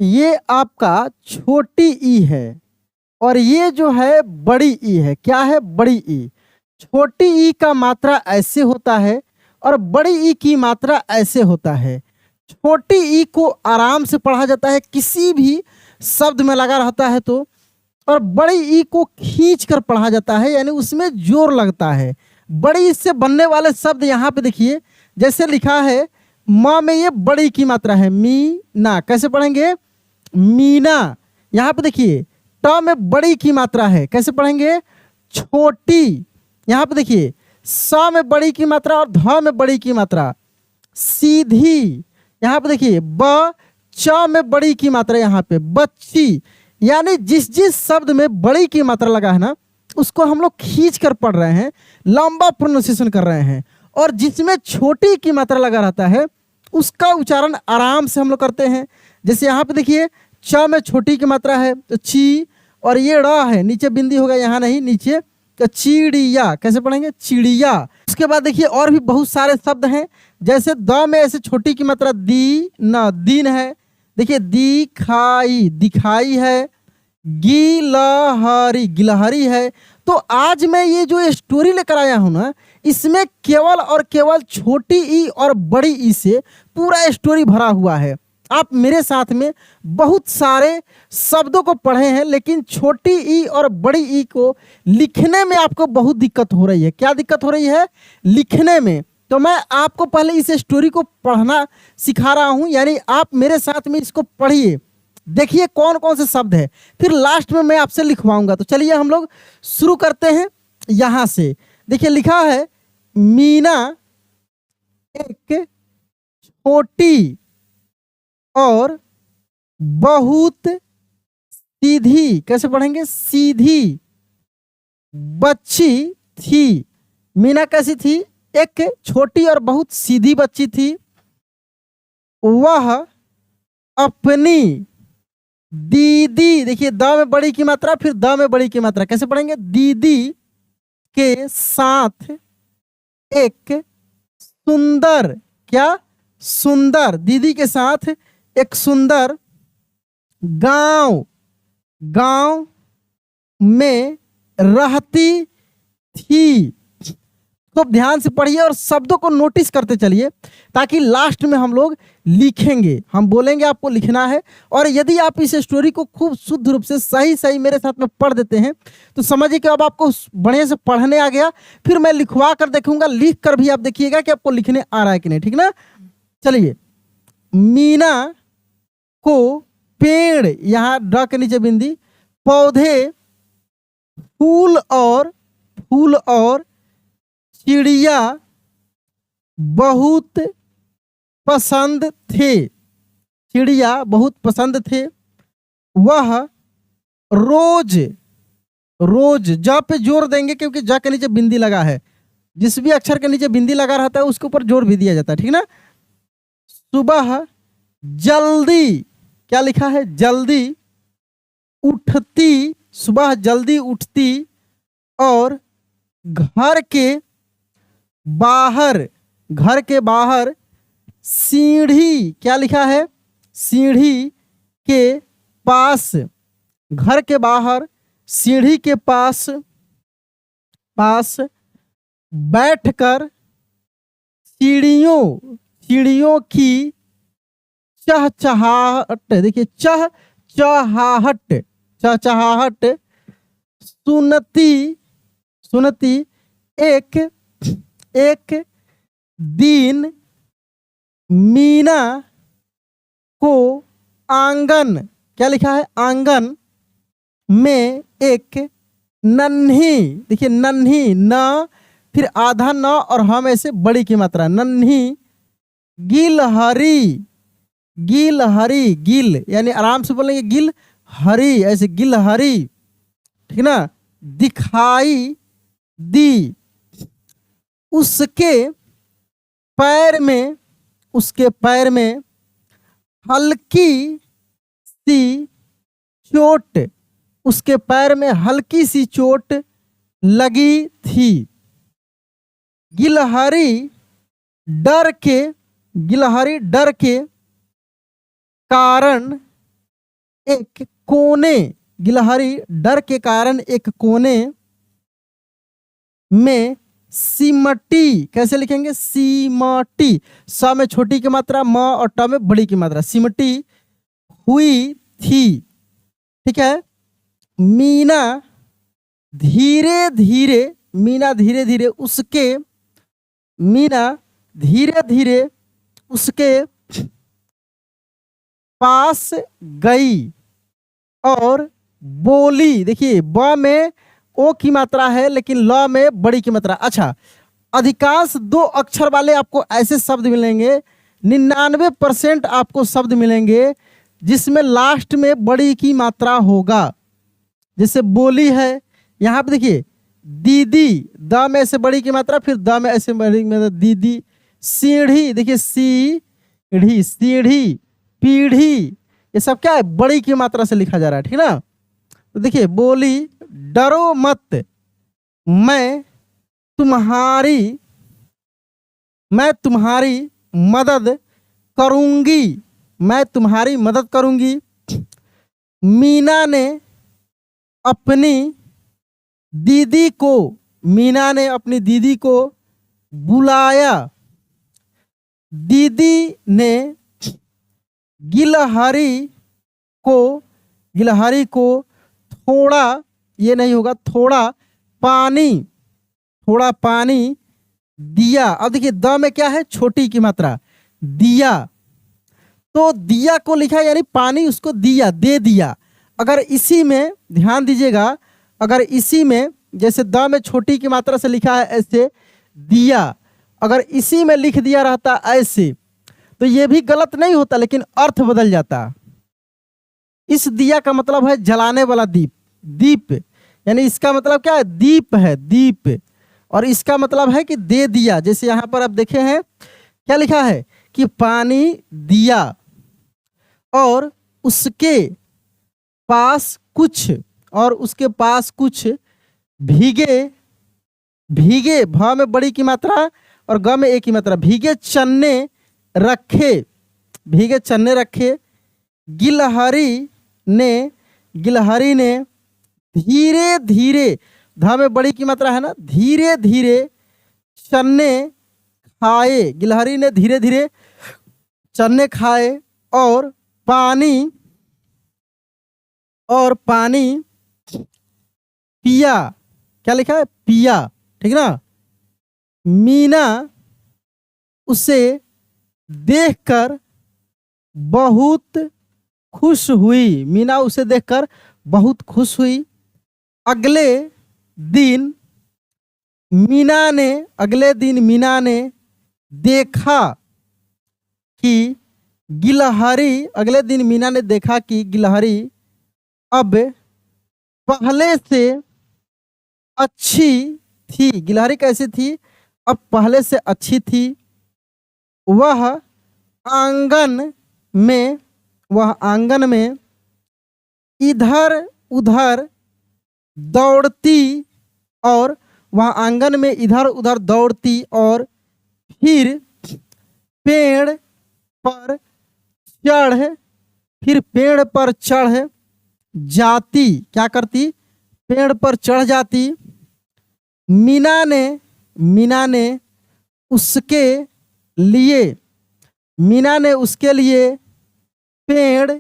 ये आपका छोटी ई है और ये जो है बड़ी ई है। क्या है? बड़ी ई। छोटी ई का मात्रा ऐसे होता है और बड़ी ई की मात्रा ऐसे होता है। छोटी ई को आराम से पढ़ा जाता है, किसी भी शब्द में लगा रहता है तो। और बड़ी ई को खींच कर पढ़ा जाता है, यानी उसमें जोर लगता है। बड़ी ई से बनने वाले शब्द यहाँ पे देखिए, जैसे लिखा है माँ में, ये बड़ी की मात्रा है मी ना। कैसे पढ़ेंगे? मीना। यहाँ पे देखिए ट में बड़ी की मात्रा है, कैसे पढ़ेंगे? छोटी। यहाँ पे देखिए स में बड़ी की मात्रा और ध में बड़ी की मात्रा, सीधी। यहाँ पे देखिए ब च में बड़ी की मात्रा, यहाँ पे बच्ची। यानी जिस जिस शब्द में बड़ी की मात्रा लगा है ना, उसको हम लोग खींच कर पढ़ रहे हैं, लंबा प्रोनाउंसिएशन कर रहे हैं। और जिसमें छोटी की मात्रा लगा रहता है उसका उच्चारण आराम से हम लोग करते हैं। जैसे यहाँ पे देखिए च में छोटी की मात्रा है तो ची, और ये ड़ है, नीचे बिंदी होगा, यहाँ नहीं, नीचे। तो चिड़िया, कैसे पढ़ेंगे? चिड़िया। उसके बाद देखिए और भी बहुत सारे शब्द हैं, जैसे द में ऐसे छोटी की मात्रा दी न, दीन है। देखिए दिखाई, दिखाई है। गिलहरी, गिलहरी है। तो आज मैं ये जो स्टोरी लेकर आया हूं ना, इसमें केवल और केवल छोटी ई और बड़ी ई से पूरा स्टोरी भरा हुआ है। आप मेरे साथ में बहुत सारे शब्दों को पढ़े हैं, लेकिन छोटी ई और बड़ी ई को लिखने में आपको बहुत दिक्कत हो रही है। क्या दिक्कत हो रही है? लिखने में। तो मैं आपको पहले इस स्टोरी को पढ़ना सिखा रहा हूं, यानी आप मेरे साथ में इसको पढ़िए, देखिए कौन कौन से शब्द है, फिर लास्ट में मैं आपसे लिखवाऊंगा। तो चलिए हम लोग शुरू करते हैं यहां से। देखिए लिखा है मीना एक छोटी और बहुत सीधी, कैसे पढ़ेंगे? सीधी बच्ची थी। मीना कैसी थी? एक छोटी और बहुत सीधी बच्ची थी। वह अपनी दीदी, देखिए द में बड़ी की मात्रा, फिर द में बड़ी की मात्रा, कैसे पढ़ेंगे? दीदी के साथ एक सुंदर, क्या? सुंदर, दीदी के साथ एक सुंदर गांव, गांव में रहती थी। तो ध्यान से पढ़िए और शब्दों को नोटिस करते चलिए, ताकि लास्ट में हम लोग लिखेंगे, हम बोलेंगे, आपको लिखना है। और यदि आप इस स्टोरी को खूब शुद्ध रूप से सही सही मेरे साथ में पढ़ देते हैं तो समझिए कि अब आपको बढ़िया से पढ़ने आ गया। फिर मैं लिखवा कर देखूंगा, लिख कर भी आप देखिएगा कि आपको लिखने आ रहा है कि नहीं, ठीक ना? चलिए, मीना को पेड़, यहाँ ड के नीचे बिंदी, पौधे, फूल और चिड़िया बहुत पसंद थे। चिड़िया बहुत पसंद थे। वह रोज, रोज, ज पे जोर देंगे क्योंकि ज के नीचे बिंदी लगा है। जिस भी अक्षर के नीचे बिंदी लगा रहता है उसके ऊपर जोर भी दिया जाता है, ठीक ना? सुबह जल्दी, क्या लिखा है? जल्दी उठती, सुबह जल्दी उठती और घर के बाहर, घर के बाहर सीढ़ी, क्या लिखा है? सीढ़ी के पास, घर के बाहर सीढ़ी के पास बैठकर चिड़ियों की चहचहाहट, देखिए चहचहाहट सुनती। एक दिन मीना को आंगन, क्या लिखा है? आंगन में एक नन्ही, देखिए नन्ही, न फिर आधा न और हम ऐसे बड़ी की मात्रा, नन्ही गिलहरी, गिलहरी, गिल यानी आराम से बोलेंगे गिल हरी, ऐसे गिलहरी, ठीक ना? दिखाई दी। उसके पैर में हल्की सी चोट, उसके पैर में हल्की सी चोट लगी थी। गिलहरी डर के कारण एक कोने, गिलहरी डर के कारण एक कोने में सिमटी, कैसे लिखेंगे? सिमटी, स में छोटी की मात्रा, म और ट में बड़ी की मात्रा, सिमटी हुई थी। ठीक है। मीना धीरे धीरे, मीना धीरे धीरे उसके, मीना धीरे धीरे उसके पास गई और बोली। देखिए ब में ओ की मात्रा है लेकिन ल में बड़ी की मात्रा। अच्छा, अधिकांश 2 अक्षर वाले आपको ऐसे शब्द मिलेंगे, 99% आपको शब्द मिलेंगे जिसमें लास्ट में बड़ी की मात्रा होगा। जैसे बोली है, यहाँ पे देखिए दीदी, द में ऐसे बड़ी की मात्रा, फिर द में ऐसे बड़ी की मात्रा, दीदी। सीढ़ी, देखिए सीढ़ी, सीढ़ी, पीढ़ी, ये सब क्या है? बड़ी की मात्रा से लिखा जा रहा है। ठीक ना। तो देखिए बोली, डरो मत, मैं तुम्हारी मदद करूंगी, मैं तुम्हारी मदद करूंगी। मीना ने अपनी दीदी को, मीना ने अपनी दीदी को बुलाया। दीदी ने गिलहरी को थोड़ा, ये नहीं होगा, थोड़ा पानी दिया। अब देखिए द में क्या है? छोटी की मात्रा, दिया। तो दिया को लिखा यानी पानी उसको दिया, दे दिया। अगर इसी में ध्यान दीजिएगा, अगर इसी में जैसे द में छोटी की मात्रा से लिखा है ऐसे दिया, अगर इसी में लिख दिया रहता ऐसे तो ये भी गलत नहीं होता, लेकिन अर्थ बदल जाता। इस दिया का मतलब है जलाने वाला दीप, दीप यानी इसका मतलब क्या है? दीप है, दीप। और इसका मतलब है कि दे दिया। जैसे यहाँ पर आप देखे हैं क्या लिखा है कि पानी दिया और उसके पास कुछ, और उसके पास कुछ भीगे, भीगे, भ में बड़ी की मात्रा और ग में एक की मात्रा, भीगे चन्ने रखे, भीगे चन्ने रखे। गिलहरी ने धीरे धीरे, ध में बड़ी की मात्रा है ना, धीरे धीरे चन्ने खाए, गिलहरी ने धीरे धीरे चन्ने खाए और पानी पिया। क्या लिखा है? पिया। ठीक ना। मीना उसे देखकर बहुत खुश हुई, मीना उसे देखकर बहुत खुश हुई। अगले दिन मीना ने देखा कि गिलहरी अब पहले से अच्छी थी। गिलहरी कैसी थी? अब पहले से अच्छी थी। वह आंगन में इधर उधर दौड़ती और फिर पेड़ पर चढ़ जाती। क्या करती? पेड़ पर चढ़ जाती। मीना ने उसके लिए पेड़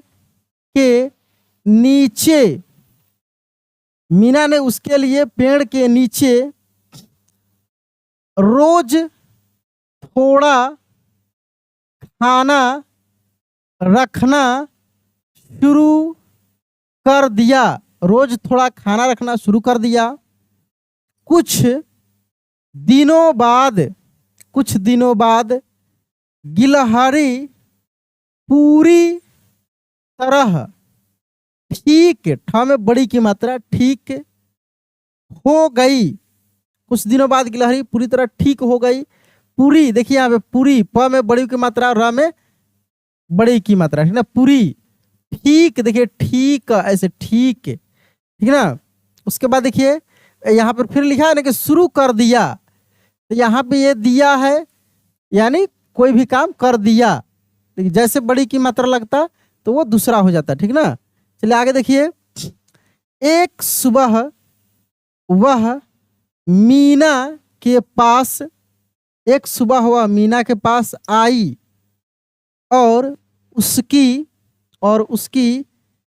के नीचे रोज थोड़ा खाना रखना शुरू कर दिया। रोज थोड़ा खाना रखना शुरू कर दिया। कुछ दिनों बाद गिलहरी पूरी तरह ठीक, ठ में बड़ी की मात्रा, ठीक हो गई। कुछ दिनों बाद गिलहरी पूरी तरह ठीक हो गई। पूरी, देखिए यहाँ पे पूरी, प में बड़ी की मात्रा, र में बड़ी की मात्रा, ठीक ना। पूरी, ठीक, देखिए ठीक, ऐसे ठीक, ठीक ना। उसके बाद देखिए यहाँ पर फिर लिखा है ना कि शुरू कर दिया। तो यहाँ पे ये दिया है यानी कोई भी काम कर दिया, जैसे बड़ी की मात्रा लगता तो वो दूसरा हो जाता, ठीक ना। चलिए आगे देखिए। एक सुबह वह मीना के पास, एक सुबह वह मीना के पास आई और उसकी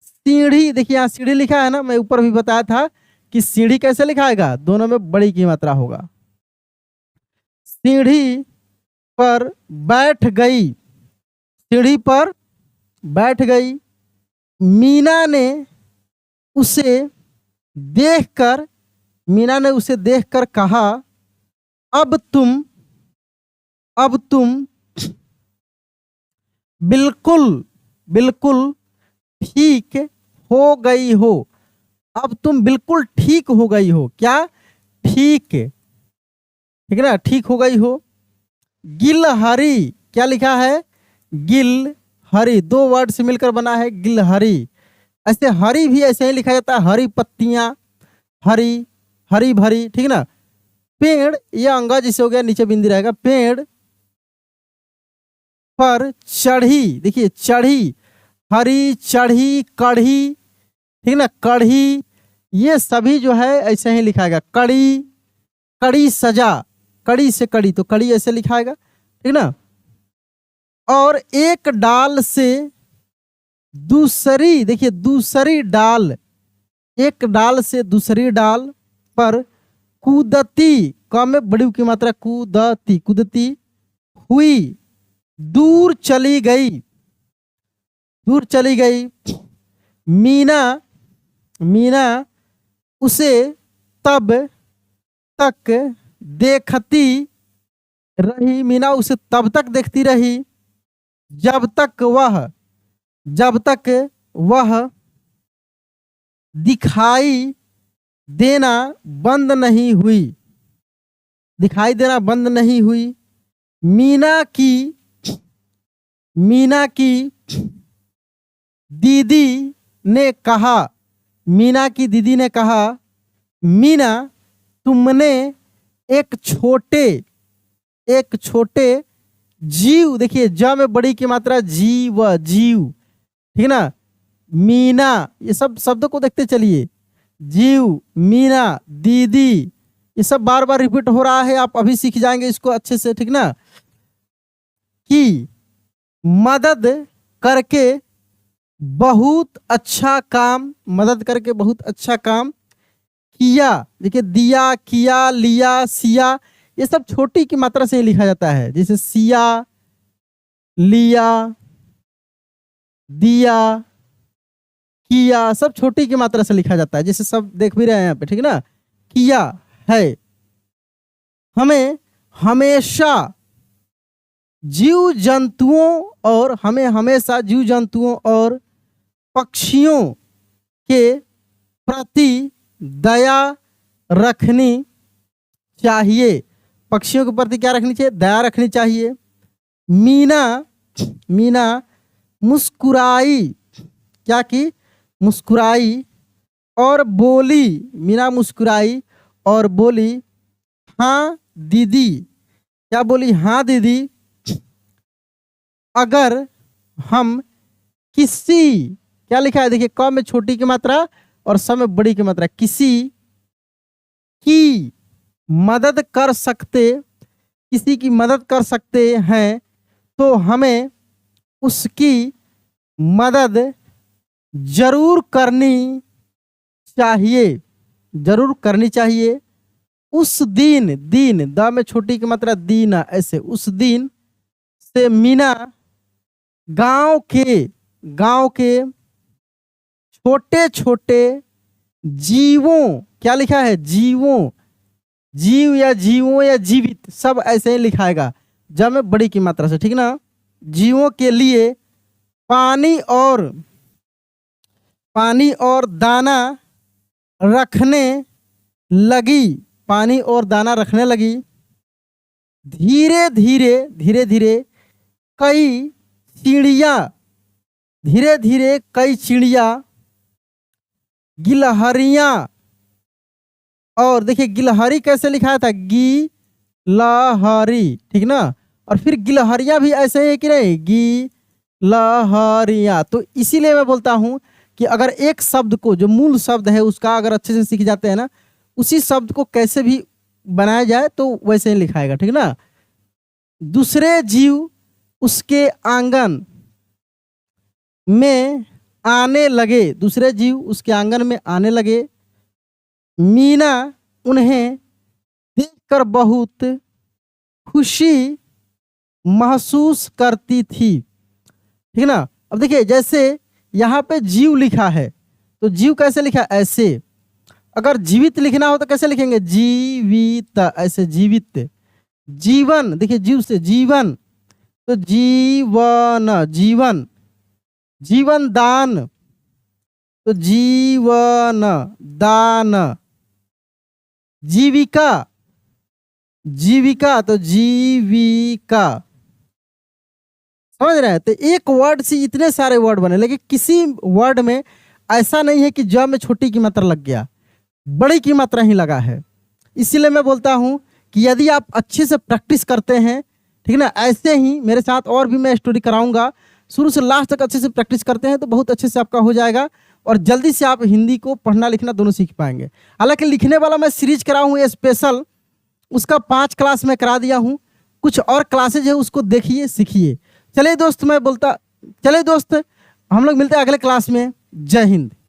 सीढ़ी, देखिए यहाँ सीढ़ी लिखा है ना, मैं ऊपर भी बताया था कि सीढ़ी कैसे लिखाएगा, दोनों में बड़ी की मात्रा होगा। सीढ़ी पर बैठ गई, सीढ़ी पर बैठ गई। मीना ने उसे देखकर कहा, अब तुम बिल्कुल ठीक हो गई हो। अब तुम बिल्कुल ठीक हो गई हो। क्या? ठीक है ना, ठीक हो गई हो। गिलहरी, क्या लिखा है? गिलहरी, दो वर्ड से मिलकर बना है गिलहरी। ऐसे हरी भी ऐसे ही लिखा जाता है, हरी पत्तियां, हरी हरी भरी, ठीक ना। पेड़, यह अंगा जिसे हो गया, नीचे बिंदी रहेगा। पेड़ पर चढ़ी, देखिए चढ़ी, हरी, चढ़ी, कढ़ी, ठीक ना, कढ़ी, ये सभी जो है ऐसे ही लिखाएगा। कड़ी, कड़ी सजा, कड़ी से कड़ी, तो कड़ी ऐसे लिखाएगा, ठीक ना। और एक डाल से दूसरी, देखिए दूसरी डाल, एक डाल से दूसरी डाल पर कूदती, क में बड़ी की मात्रा, कूदती हुई दूर चली गई। मीना उसे तब तक देखती रही, मीना उसे तब तक देखती रही जब तक वह दिखाई देना बंद नहीं हुई। मीना की दीदी ने कहा, मीना तुमने एक छोटे जीव, देखिए ज में बड़ी की मात्रा, जीव, ठीक ना। मीना, ये सब शब्दों को देखते चलिए। जीव, मीना, दीदी, ये सब बार बार रिपीट हो रहा है, आप अभी सीख जाएंगे इसको अच्छे से, ठीक ना। कि मदद करके बहुत अच्छा काम किया, देखिए दिया, किया, लिया, सिया, ये सब छोटी की मात्रा से ही लिखा जाता है। जैसे सिया, लिया, दिया, किया, सब छोटी की मात्रा से लिखा जाता है, जैसे सब देख भी रहे हैं यहाँ पे, ठीक ना। किया है। हमें हमेशा जीव जंतुओं और पक्षियों के प्रति दया रखनी चाहिए। पक्षियों के प्रति क्या रखनी चाहिए? दया रखनी चाहिए। मीना मुस्कुराई, क्या की? मुस्कुराई और बोली, मीना मुस्कुराई और बोली, हाँ दीदी, क्या बोली? हाँ दीदी, अगर हम किसी, क्या लिखा है? देखिए क में छोटी की मात्रा और स में बड़ी की मात्रा, किसी की मदद कर सकते हैं तो हमें उसकी मदद जरूर करनी चाहिए। उस दिन, द में छोटी की मात्रा, दीना, ऐसे उस दिन से मीना गांव के छोटे छोटे जीवों, क्या लिखा है? जीवों या जीवित, सब ऐसे ही लिखाएगा, जब में बड़ी की मात्रा से, ठीक ना। जीवों के लिए पानी और दाना रखने लगी। धीरे धीरे कई चिड़िया, गिलहरियां, और देखिए गिलहरी कैसे लिखाया था? गिलहरी, ठीक ना। और फिर गिलहरियां भी ऐसे ही कि नहीं? गिलहरियां। तो इसीलिए मैं बोलता हूं कि अगर एक शब्द को, जो मूल शब्द है उसका अगर अच्छे से सीख जाते हैं ना, उसी शब्द को कैसे भी बनाया जाए तो वैसे ही लिखाएगा, ठीक ना। दूसरे जीव उसके आंगन में आने लगे, दूसरे जीव उसके आंगन में आने लगे। मीना उन्हें देखकर बहुत खुशी महसूस करती थी, ठीक ना। अब देखिए जैसे यहाँ पे जीव लिखा है, तो जीव कैसे लिखा है? ऐसे। अगर जीवित लिखना हो तो कैसे लिखेंगे? जीवित, ऐसे जीवित। जीवन, देखिए जीव से जीवन, तो जीवन, जीवन। जीवन दान, तो जीवन दान। जीविका, जीविका, तो जीविका। समझ रहे हैं? तो एक वर्ड से इतने सारे वर्ड बने, लेकिन किसी वर्ड में ऐसा नहीं है कि ज में छोटी की मात्रा लग गया, बड़ी की मात्रा ही लगा है। इसीलिए मैं बोलता हूं कि यदि आप अच्छे से प्रैक्टिस करते हैं, ठीक ना, ऐसे ही मेरे साथ और भी मैं स्टोरी कराऊंगा, शुरू से लास्ट तक अच्छे से प्रैक्टिस करते हैं तो बहुत अच्छे से आपका हो जाएगा और जल्दी से आप हिंदी को पढ़ना लिखना दोनों सीख पाएंगे। हालांकि लिखने वाला मैं सीरीज कराऊँ स्पेशल, उसका 5 क्लास में करा दिया हूँ, कुछ और क्लासेज है उसको देखिए सीखिए। चलिए दोस्त, चलिए दोस्त, हम लोग मिलते हैं अगले क्लास में। जय हिंद।